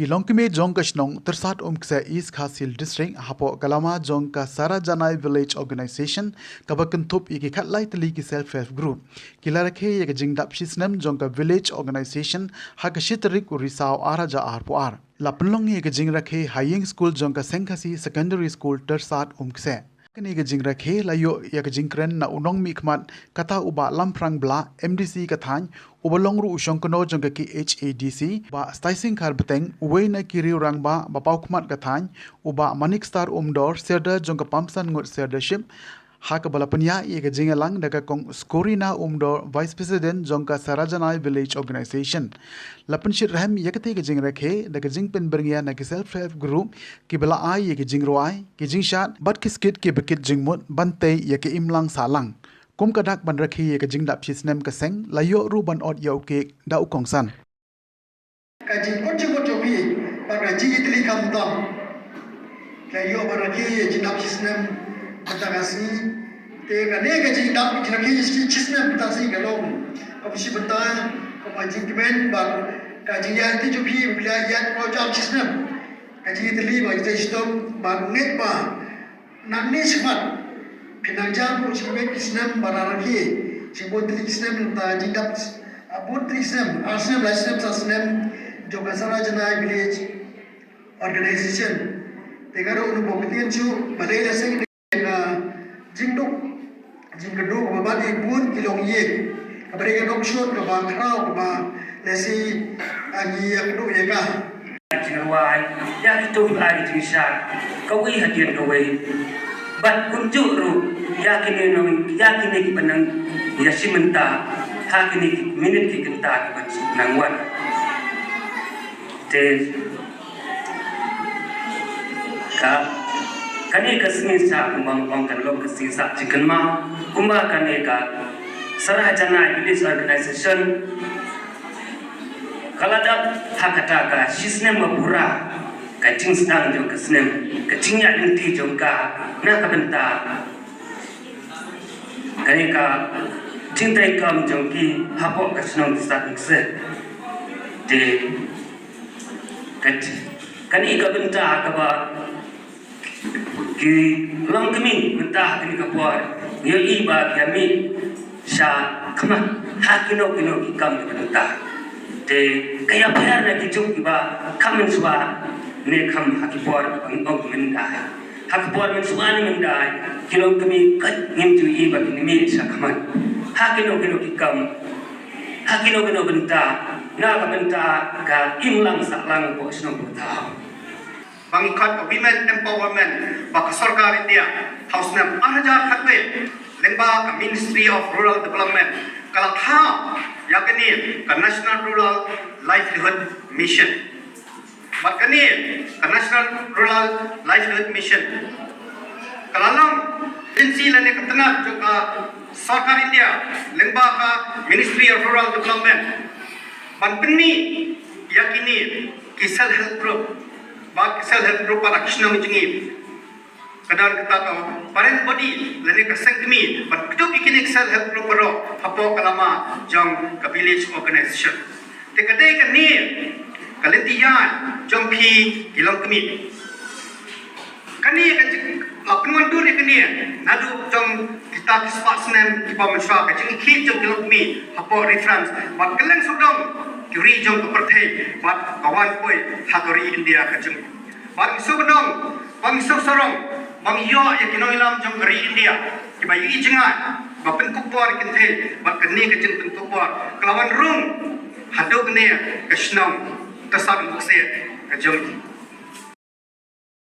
Kilong kime jong ka snong Tyrsad-Umkseh East Khasil District hapo kalama jong ka Sarajanai Village Organization kabakentup iki khatlai tali ki self-help group kilarakhe ye jingdap snem jong ka village organization hakashitrik urisao araja arpoar laplong ye jingrakhe high school jong ka senkhasi secondary school Tyrsad-Umkseh kini jingrakhe layo ye jingkren na unong mikmat kata uba lamprang bla MDC kathany ubalongru usongkono jong ki HADC ba staising khar beteng uwei na kiri rang ba paukmat kathany uba manik star umdor serda jong ka pamsan ngut serdership hak balapanya ye jingalang daga kong skorina umdor vice president jong ka Sarajanai village organization lapan Shitrhem yakate jingrakhe daga jingpen berngya na ki self help group ki bala ai ye jingroi ki jingshat bat kiskit ki bekit jingmut bante ye ki imlang salang kum kadak ban rakhi ye jingdap snem ka seng layo ru ban od yau ke da ukongsan ka jing ko chopi ba ka ji itli kam dam layo ba rakhi ye jingdap snem batagasi te ka ne ka jingdap rakhi ye snem batasi ka long ko si bata ko ma jingben ba ka jingya ti chopi bila ya ko jam snem ka ji itli ba je stom ba net ba nanni smat Pinajam pun sebagai Islam barangki, sebutri Islam tentang jingdap, putri Islam, Islam Islam juga Sarajanai village organization. Tegaro unu buktian cu, balai laseng dengan jingduk, jingkeduk, babadi pun kilong ye. Mereka dok shot ke bang krau ke bang lesi agi akdu ye kah. Jinawai, yang itu hari jingsat, kau hadian kau bat kunjuk ru yakini ki panang yasimenta hakini minit ki kenta ki nangwan te ka kane ka sinsa kumbang kan lo ka sinsa chicken ma kumba kane ka Sarajanai village organization kalada hakata ka shisne mabura ka tingstang jong ka snem ka tingya inti jong ka na ka benta kani ka tingtai kam jong ki hapo ka snong Tyrsad-Umkseh de kani ka benta ka ba ki long kami benta kani ka puar yo i ba kami sha kama hakino kino ki kam benta de kaya bayar na ki jong ba kamen suwa ne kam hakipor ang menday hakipor men suani menday kilong kami kat ngim tu i bagi ni sa kaman hakino kikam hakino benta na ka benta ka imlang saklang po sino benta Bangikat women empowerment baka sarkar India house nam araja khatwe lengba ka Ministry of Rural Development kalakha yakani ka National Rural Livelihood Mission Makanya National Rural Livelihood Mission kalalang agensi lane katengah juga Sarkar India lengba ka Ministry of Rural Development ban penni yakini ki self help group ba self help group para kisna mijingi kadang kita tahu parent body lane ka sengkmi ban kudu bikin self help group ro hapo kalama jong ka village organization te kadai ka ni kalentian jompi kilong kemi kani kan lapungan dur kani nadu jom kita kispa snem kipa menswa ka jing ki jom kilong kemi hapo reference bat keleng sudong kiri jom ke perthai bat kawan poi hakori India ka jing bat isu benong bang isu sorong bang yo ya kinoi lam jom kiri India kiba yi jingan ba penkupor kinte bat kani ka jing penkupor kelawan rung hadu kene ka snong Tyrsad-Umkseh kajong